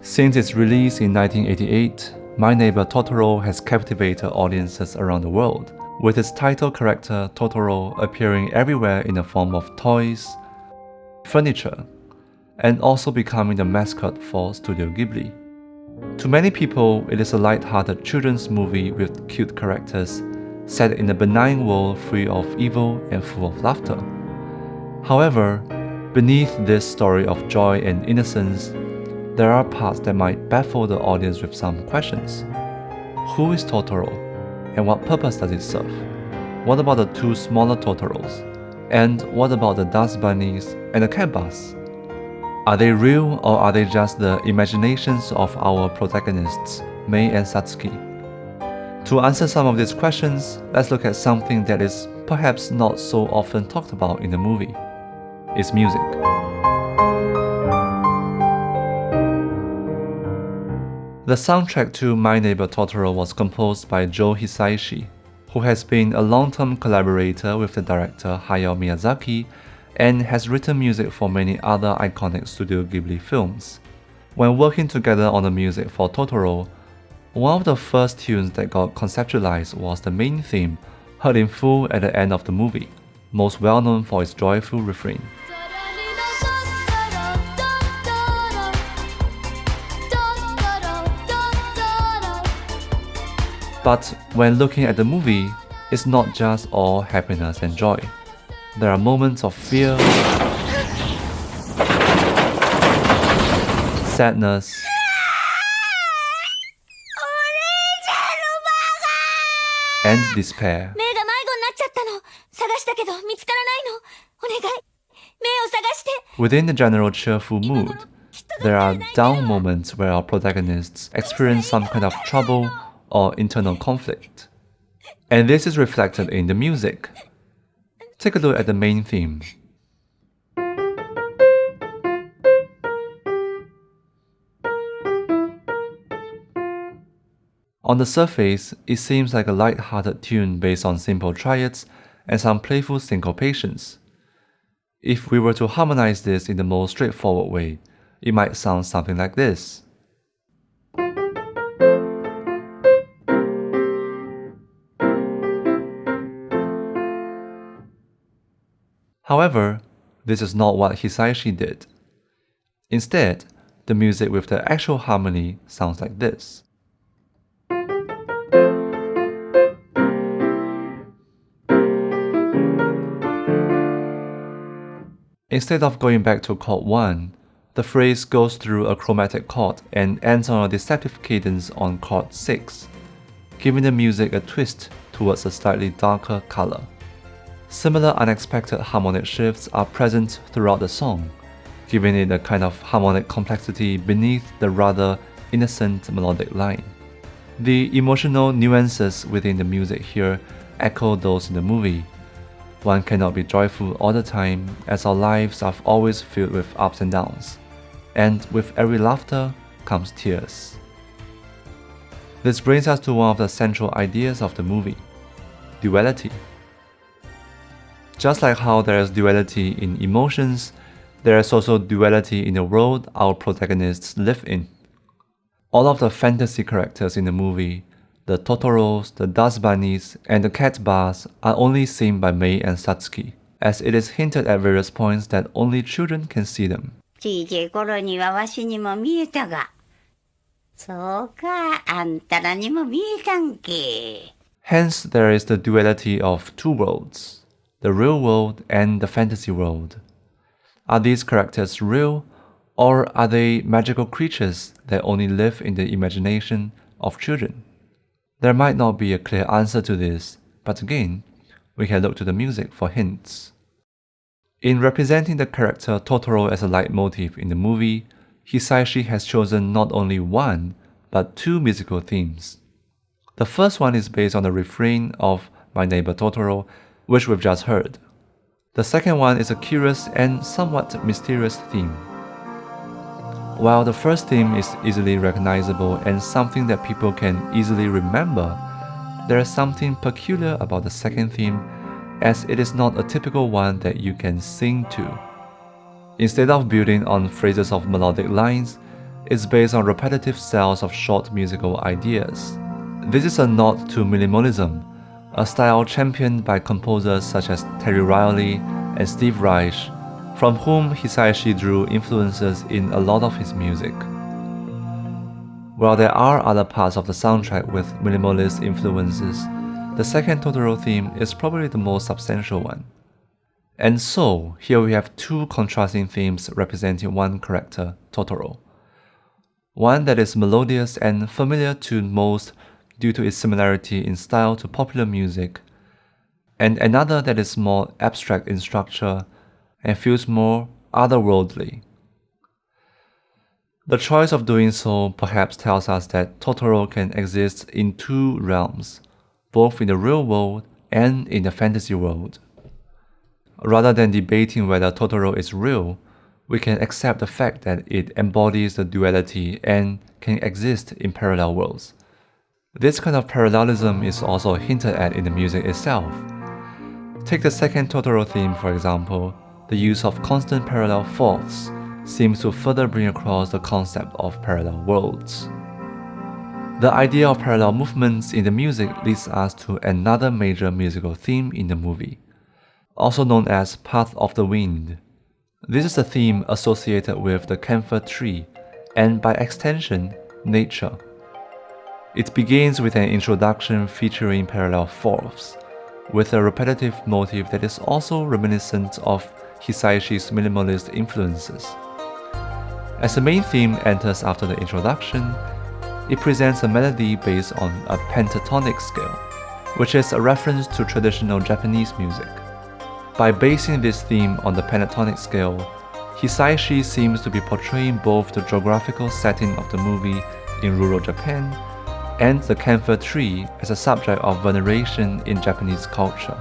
Since its release in 1988, My Neighbor Totoro has captivated audiences around the world, with its title character Totoro appearing everywhere in the form of toys, furniture, and also becoming the mascot for Studio Ghibli. To many people, it is a light-hearted children's movie with cute characters set in a benign world free of evil and full of laughter. However, beneath this story of joy and innocence, there are parts that might baffle the audience with some questions. Who is Totoro? And what purpose does it serve? What about the two smaller Totoros? And what about the dust bunnies and the cat bus? Are they real or are they just the imaginations of our protagonists, Mei and Satsuki? To answer some of these questions, let's look at something that is perhaps not so often talked about in the movie. Its music. The soundtrack to My Neighbor Totoro was composed by Joe Hisaishi, who has been a long-term collaborator with the director Hayao Miyazaki and has written music for many other iconic Studio Ghibli films. When working together on the music for Totoro, one of the first tunes that got conceptualized was the main theme, heard in full at the end of the movie, most well known for its joyful refrain. But when looking at the movie, it's not just all happiness and joy. There are moments of fear, sadness, and despair. Within the general cheerful mood, there are down moments where our protagonists experience some kind of trouble or internal conflict. And this is reflected in the music. Take a look at the main theme. On the surface, it seems like a light-hearted tune based on simple triads and some playful syncopations. If we were to harmonize this in the most straightforward way, it might sound something like this. However, this is not what Hisaishi did. Instead, the music with the actual harmony sounds like this. Instead of going back to chord 1, the phrase goes through a chromatic chord and ends on a deceptive cadence on chord 6, giving the music a twist towards a slightly darker color. Similar unexpected harmonic shifts are present throughout the song, giving it a kind of harmonic complexity beneath the rather innocent melodic line. The emotional nuances within the music here echo those in the movie. One cannot be joyful all the time, as our lives are always filled with ups and downs, and with every laughter comes tears. This brings us to one of the central ideas of the movie: duality. Just like how there is duality in emotions, there is also duality in the world our protagonists live in. All of the fantasy characters in the movie, the Totoros, the dust bunnies, and the cat bars, are only seen by Mei and Satsuki, as it is hinted at various points that only children can see them. Hence, there is the duality of two worlds, the real world and the fantasy world. Are these characters real, or are they magical creatures that only live in the imagination of children? There might not be a clear answer to this, but again, we can look to the music for hints. In representing the character Totoro as a leitmotif in the movie, Hisaishi has chosen not only one, but two musical themes. The first one is based on the refrain of My Neighbor Totoro, which we've just heard. The second one is a curious and somewhat mysterious theme. While the first theme is easily recognizable and something that people can easily remember, there is something peculiar about the second theme, as it is not a typical one that you can sing to. Instead of building on phrases of melodic lines, is based on repetitive cells of short musical ideas. This is a nod to minimalism, a style championed by composers such as Terry Riley and Steve Reich, from whom Hisaishi drew influences in a lot of his music. While there are other parts of the soundtrack with minimalist influences, the second Totoro theme is probably the most substantial one. And so, here we have two contrasting themes representing one character, Totoro. One that is melodious and familiar to most due to its similarity in style to popular music, and another that is more abstract in structure and feels more otherworldly. The choice of doing so perhaps tells us that Totoro can exist in two realms, both in the real world and in the fantasy world. Rather than debating whether Totoro is real, we can accept the fact that it embodies the duality and can exist in parallel worlds. This kind of parallelism is also hinted at in the music itself. Take the second Totoro theme, for example. The use of constant parallel fourths seems to further bring across the concept of parallel worlds. The idea of parallel movements in the music leads us to another major musical theme in the movie, also known as Path of the Wind. This is a theme associated with the camphor tree and, by extension, nature. It begins with an introduction featuring parallel fourths, with a repetitive motif that is also reminiscent of Hisaishi's minimalist influences. As the main theme enters after the introduction, it presents a melody based on a pentatonic scale, which is a reference to traditional Japanese music. By basing this theme on the pentatonic scale, Hisaishi seems to be portraying both the geographical setting of the movie in rural Japan and the camphor tree as a subject of veneration in Japanese culture.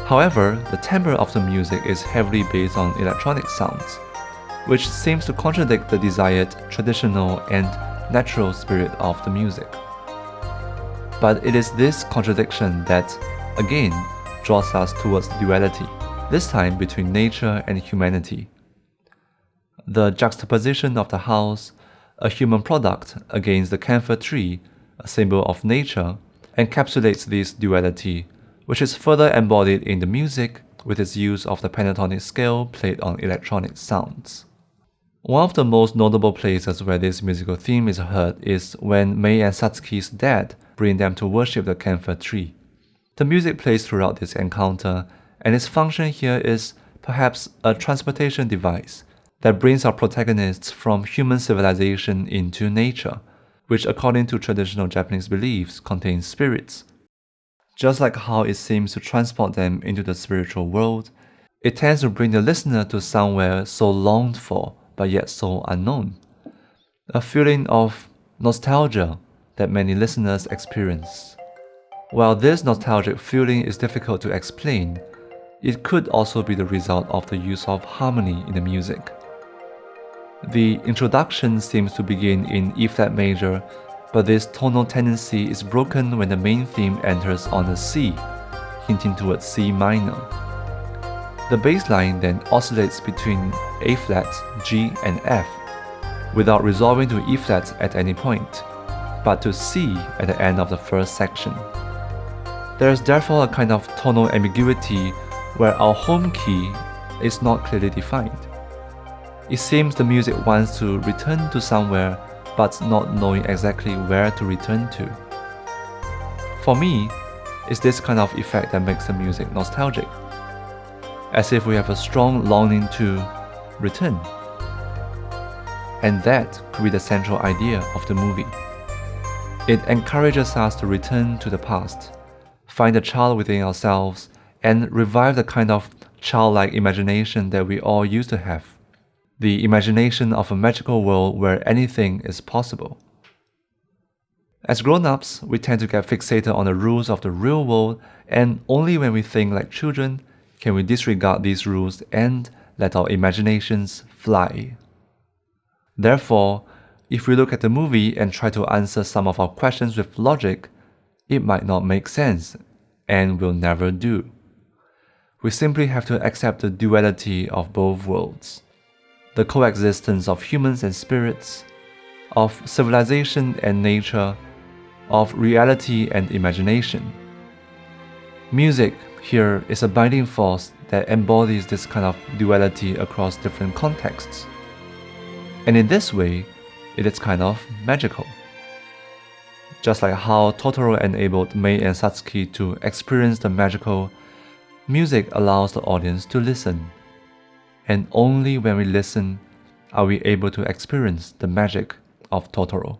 However, the timbre of the music is heavily based on electronic sounds, which seems to contradict the desired traditional and natural spirit of the music. But it is this contradiction that, again, draws us towards duality, this time between nature and humanity. The juxtaposition of the house, a human product, against the camphor tree, a symbol of nature, encapsulates this duality, which is further embodied in the music with its use of the pentatonic scale played on electronic sounds. One of the most notable places where this musical theme is heard is when Mei and Satsuki's dad bring them to worship the camphor tree. The music plays throughout this encounter, and its function here is perhaps a transportation device that brings our protagonists from human civilization into nature, which according to traditional Japanese beliefs contains spirits. Just like how it seems to transport them into the spiritual world, it tends to bring the listener to somewhere so longed for, but yet so unknown. A feeling of nostalgia that many listeners experience. While this nostalgic feeling is difficult to explain, it could also be the result of the use of harmony in the music. The introduction seems to begin in E-flat major, but this tonal tendency is broken when the main theme enters on a C, hinting towards C minor. The bass line then oscillates between A-flat, G, and F, without resolving to E-flat at any point, but to C at the end of the first section. There is therefore a kind of tonal ambiguity where our home key is not clearly defined. It seems the music wants to return to somewhere, but not knowing exactly where to return to. For me, it's this kind of effect that makes the music nostalgic, as if we have a strong longing to return. And that could be the central idea of the movie. It encourages us to return to the past, find the child within ourselves, and revive the kind of childlike imagination that we all used to have. The imagination of a magical world where anything is possible. As grown-ups, we tend to get fixated on the rules of the real world, and only when we think like children can we disregard these rules and let our imaginations fly. Therefore, if we look at the movie and try to answer some of our questions with logic, it might not make sense and will never do. We simply have to accept the duality of both worlds. the coexistence of humans and spirits, of civilization and nature, of reality and imagination. Music here is a binding force that embodies this kind of duality across different contexts. And in this way, it is kind of magical. Just like how Totoro enabled Mei and Satsuki to experience the magical, music allows the audience to listen. And only when we listen are we able to experience the magic of Totoro.